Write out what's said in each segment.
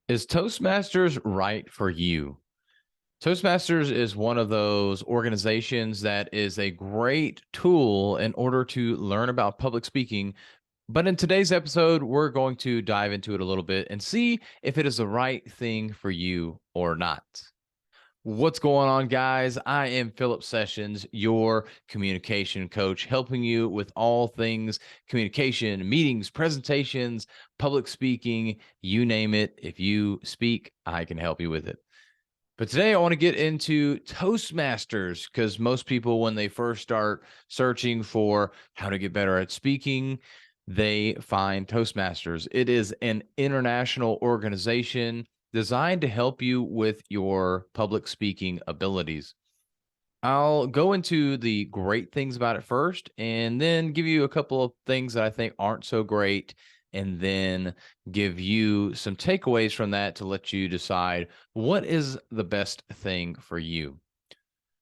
Is Toastmasters right for you? Toastmasters is one of those organizations that is a great tool in order to learn about public speaking. But in today's episode, we're going to dive into it a little bit and see if it is the right thing for you or not. What's going on, guys? I am Philip Sessions, your communication coach, helping you with all things communication, meetings, presentations, public speaking, you name it. If you speak, I can help you with it. But today I want to get into Toastmasters because most people, when they first start searching for how to get better at speaking, they find Toastmasters. It is an international organization designed to help you with your public speaking abilities. I'll go into the great things about it first and then give you a couple of things that I think aren't so great, and then give you some takeaways from that to let you decide what is the best thing for you.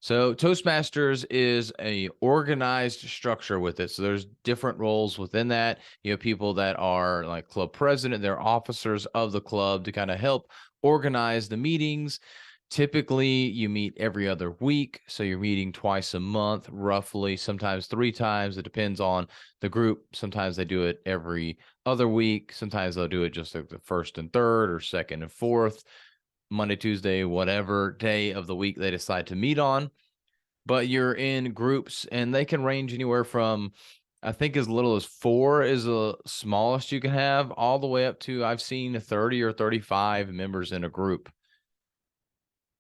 So Toastmasters is a organized structure with it. So there's different roles within that. You have people that are like club president, they're officers of the club to kind of help organize the meetings. Typically, you meet every other week. So you're meeting twice a month, roughly, sometimes three times. It depends on the group. Sometimes they do it every other week. Sometimes they'll do it just like the first and third or second and fourth, Monday, Tuesday, whatever day of the week they decide to meet on. But you're in groups and they can range anywhere from, I think, as little as 4 is the smallest you can have, all the way up to I've seen 30 or 35 members in a group.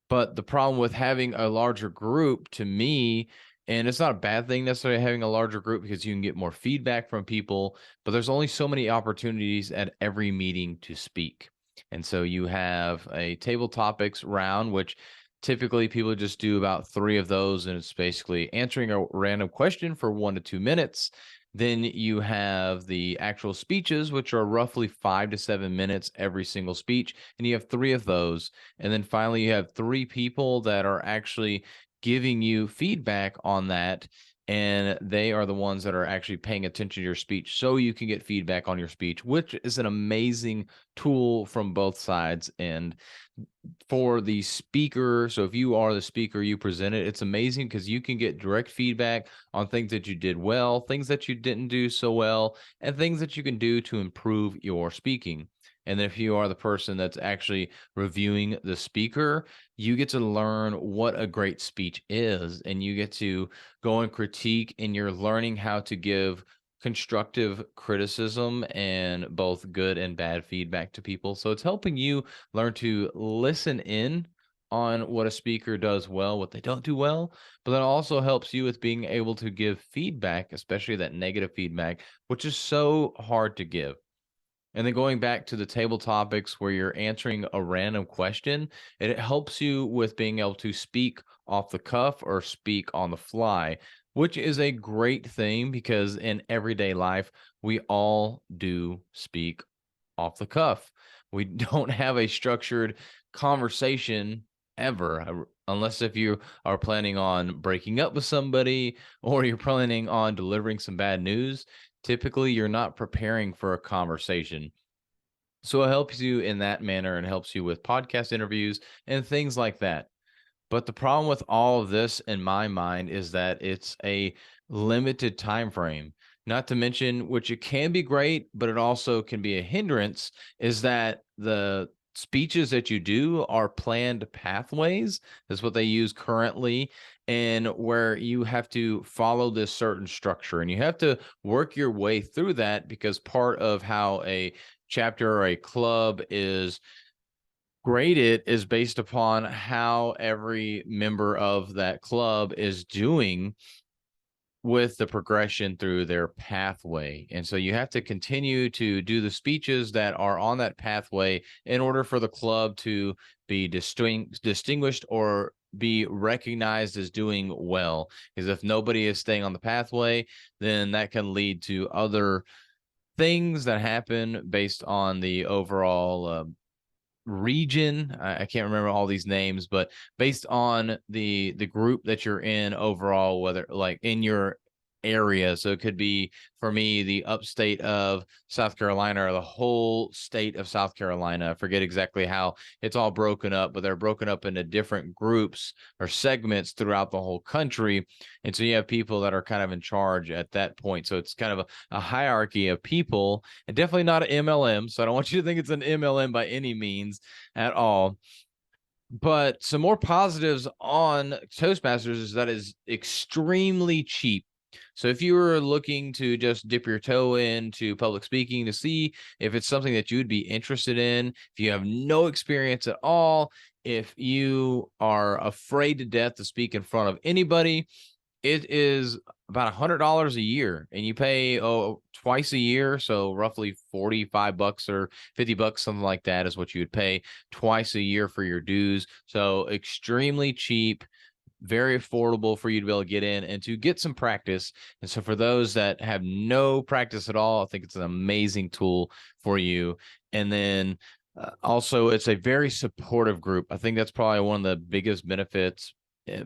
But the problem with having a larger group, to me, and it's not a bad thing necessarily having a larger group because you can get more feedback from people, but there's only so many opportunities at every meeting to speak. And so you have a table topics round, which typically people just do about 3 of those, and it's basically answering a random question for 1 to 2 minutes. Then you have the actual speeches, which are roughly 5 to 7 minutes every single speech, and you have 3 of those. And then finally, you have 3 people that are actually giving you feedback on that, and they are the ones that are actually paying attention to your speech so you can get feedback on your speech, which is an amazing tool from both sides. And for the speaker, so if you are the speaker, you present it, it's amazing because you can get direct feedback on things that you did well, things that you didn't do so well, and things that you can do to improve your speaking. And then if you are the person that's actually reviewing the speaker, you get to learn what a great speech is, and you get to go and critique, and you're learning how to give constructive criticism and both good and bad feedback to people. So it's helping you learn to listen in on what a speaker does well, what they don't do well, but that also helps you with being able to give feedback, especially that negative feedback, which is so hard to give. And then going back to the table topics where you're answering a random question, it helps you with being able to speak off the cuff or speak on the fly, which is a great thing because in everyday life, we all do speak off the cuff. We don't have a structured conversation ever, unless if you are planning on breaking up with somebody or you're planning on delivering some bad news. Typically, you're not preparing for a conversation. So it helps you in that manner and helps you with podcast interviews and things like that. But the problem with all of this in my mind is that it's a limited time frame. Not to mention, which it can be great, but it also can be a hindrance, is that the speeches that you do are planned pathways. That's what they use currently, and where you have to follow this certain structure and you have to work your way through that because part of how a chapter or a club is graded is based upon how every member of that club is doing with the progression through their pathway. And so you have to continue to do the speeches that are on that pathway in order for the club to be distinguished or be recognized as doing well. Because if nobody is staying on the pathway, then that can lead to other things that happen based on the overall region. I can't remember all these names, but based on the group that you're in overall, whether like in your area. So it could be, for me, the upstate of South Carolina or the whole state of South Carolina. I forget exactly how it's all broken up, but they're broken up into different groups or segments throughout the whole country. And so you have people that are kind of in charge at that point. So it's kind of a hierarchy of people, and definitely not an MLM. So I don't want you to think it's an MLM by any means at all. But some more positives on Toastmasters is that is extremely cheap. So if you were looking to just dip your toe into public speaking to see if it's something that you would be interested in, if you have no experience at all, if you are afraid to death to speak in front of anybody, it is about $100 a year, and you pay twice a year, so roughly 45 bucks or 50 bucks, something like that, is what you would pay twice a year for your dues. So extremely cheap, very affordable for you to be able to get in and to get some practice. And so for those that have no practice at all, I think it's an amazing tool for you. And then also, it's a very supportive group. I think that's probably one of the biggest benefits,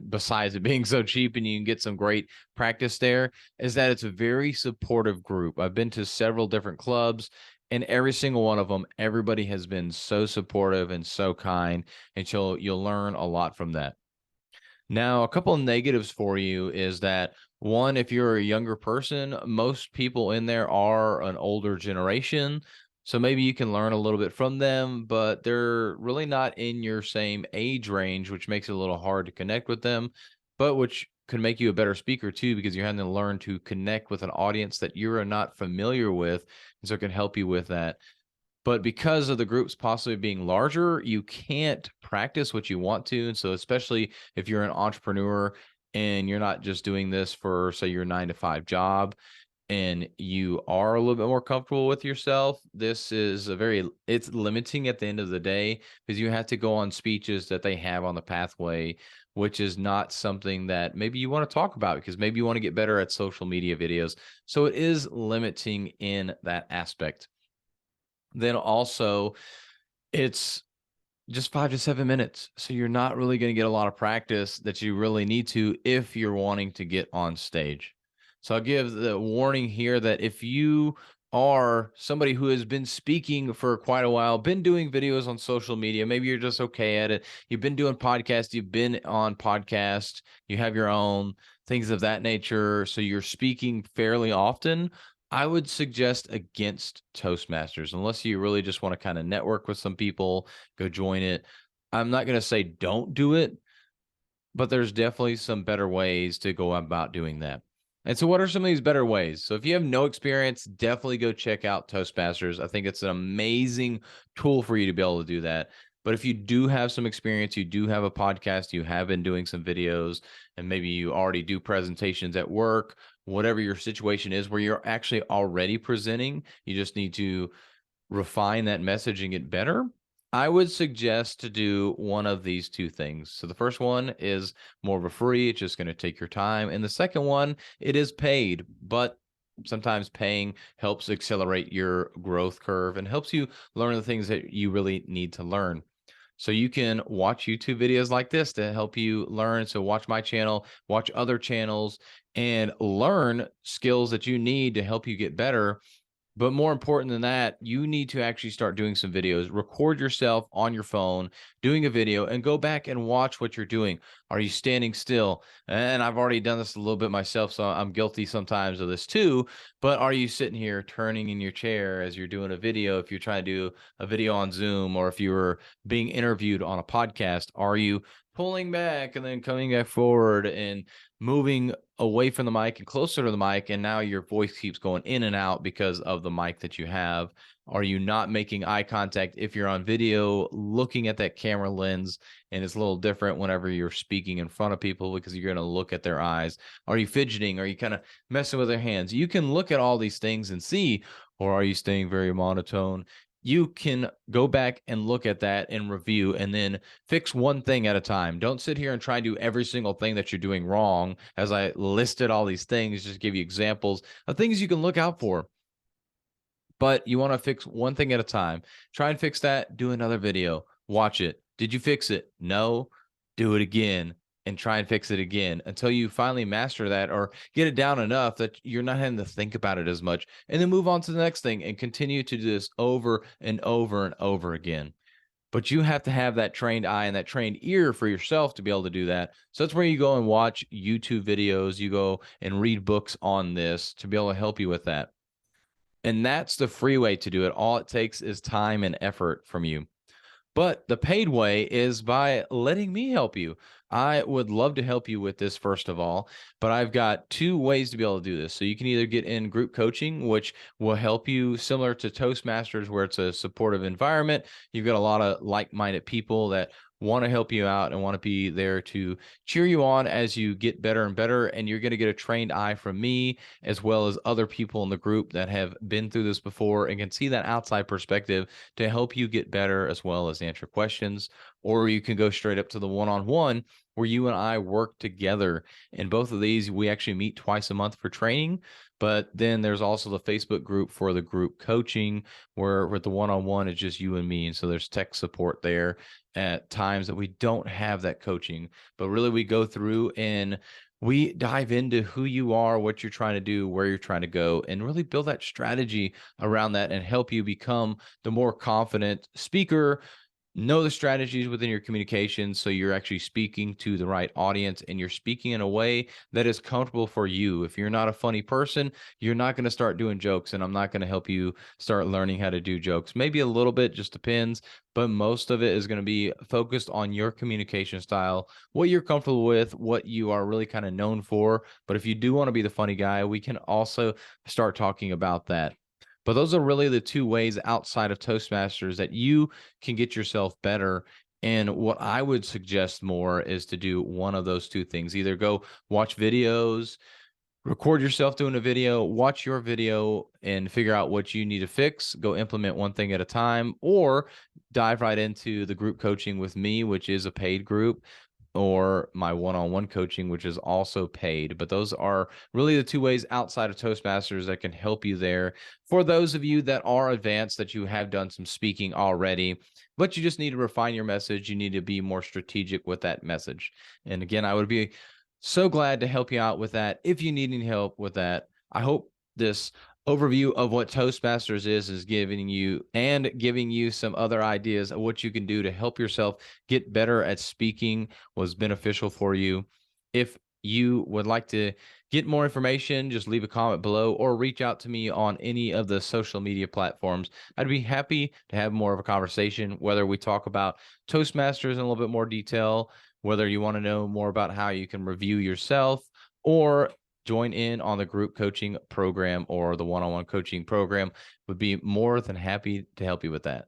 besides it being so cheap and you can get some great practice there, is that it's a very supportive group. I've been to several different clubs, and every single one of them, everybody has been so supportive and so kind, and you'll learn a lot from that. Now, a couple of negatives for you is that, one, if you're a younger person, most people in there are an older generation. So maybe you can learn a little bit from them, but they're really not in your same age range, which makes it a little hard to connect with them, but which could make you a better speaker too, because you're having to learn to connect with an audience that you're not familiar with. And so it can help you with that. But because of the groups possibly being larger, you can't practice what you want to. And so, especially if you're an entrepreneur and you're not just doing this for, say, your 9 to 5 job, and you are a little bit more comfortable with yourself, this is it's limiting at the end of the day, because you have to go on speeches that they have on the pathway, which is not something that maybe you want to talk about, because maybe you want to get better at social media videos. So it is limiting in that aspect. Then also, it's just 5 to 7 minutes. So you're not really going to get a lot of practice that you really need to if you're wanting to get on stage. So I'll give the warning here that if you are somebody who has been speaking for quite a while, been doing videos on social media, maybe you're just okay at it, you've been doing podcasts, you've been on podcasts, you have your own things of that nature, so you're speaking fairly often, I would suggest against Toastmasters, unless you really just want to kind of network with some people, go join it. I'm not going to say don't do it, but there's definitely some better ways to go about doing that. And so what are some of these better ways? So if you have no experience, definitely go check out Toastmasters. I think it's an amazing tool for you to be able to do that. But if you do have some experience, you do have a podcast, you have been doing some videos, and maybe you already do presentations at work, whatever your situation is where you're actually already presenting, you just need to refine that message and get better, I would suggest to do one of these two things. So the first one is more of a free, it's just going to take your time. And the second one, it is paid, but sometimes paying helps accelerate your growth curve and helps you learn the things that you really need to learn. So you can watch YouTube videos like this to help you learn. So watch my channel, watch other channels, and learn skills that you need to help you get better. But more important than that, you need to actually start doing some videos. Record yourself on your phone doing a video and go back and watch what you're doing. Are you standing still? And I've already done this a little bit myself, so I'm guilty sometimes of this too. But are you sitting here turning in your chair as you're doing a video? If you're trying to do a video on Zoom, or if you were being interviewed on a podcast, are you pulling back and then coming back forward and moving away from the mic and closer to the mic, and now your voice keeps going in and out because of the mic that you have? Are you not making eye contact if you're on video, looking at that camera lens? And it's a little different whenever you're speaking in front of people, because you're going to look at their eyes. Are you fidgeting? Are you kind of messing with their hands? You can look at all these things and see. Or are you staying very monotone? You can go back and look at that and review, and then fix one thing at a time. Don't sit here and try to do every single thing that you're doing wrong. As I listed all these things, just give you examples of things you can look out for. But you want to fix one thing at a time. Try and fix that. Do another video. Watch it. Did you fix it? No. Do it again. and try and fix it again until you finally master that or get it down enough that you're not having to think about it as much, and then move on to the next thing and continue to do this over and over and over again. But you have to have that trained eye and that trained ear for yourself to be able to do that. So that's where you go and watch YouTube videos, you go and read books on this to be able to help you with that. And that's the free way to do it. All it takes is time and effort from you. But the paid way is by letting me help you. I would love to help you with this, first of all, but I've got two ways to be able to do this. So you can either get in group coaching, which will help you similar to Toastmasters, where it's a supportive environment. You've got a lot of like-minded people that want to help you out and want to be there to cheer you on as you get better and better. And you're going to get a trained eye from me, as well as other people in the group that have been through this before and can see that outside perspective to help you get better, as well as answer questions. Or you can go straight up to the one-on-one where you and I work together. And both of these, we actually meet twice a month for training. But then there's also the Facebook group for the group coaching, where with the one-on-one, it's just you and me. And so there's tech support there at times that we don't have that coaching. But really, we go through and we dive into who you are, what you're trying to do, where you're trying to go, and really build that strategy around that and help you become the more confident speaker. Know the strategies within your communication so you're actually speaking to the right audience and you're speaking in a way that is comfortable for you. If you're not a funny person, you're not going to start doing jokes, and I'm not going to help you start learning how to do jokes. Maybe a little bit, just depends, but most of it is going to be focused on your communication style, what you're comfortable with, what you are really kind of known for. But if you do want to be the funny guy, we can also start talking about that. But those are really the two ways outside of Toastmasters that you can get yourself better. And what I would suggest more is to do one of those two things. Either go watch videos, record yourself doing a video, watch your video and figure out what you need to fix, go implement one thing at a time, or dive right into the group coaching with me, which is a paid group, or my one-on-one coaching, which is also paid. But those are really the two ways outside of Toastmasters that can help you there. For those of you that are advanced, that you have done some speaking already, but you just need to refine your message, you need to be more strategic with that message. And again, I would be so glad to help you out with that if you need any help with that. I hope this overview of what Toastmasters is giving you some other ideas of what you can do to help yourself get better at speaking was beneficial for you. If you would like to get more information, just leave a comment below or reach out to me on any of the social media platforms. I'd be happy to have more of a conversation, whether we talk about Toastmasters in a little bit more detail, whether you want to know more about how you can review yourself, or join in on the group coaching program or the one-on-one coaching program. Would be more than happy to help you with that.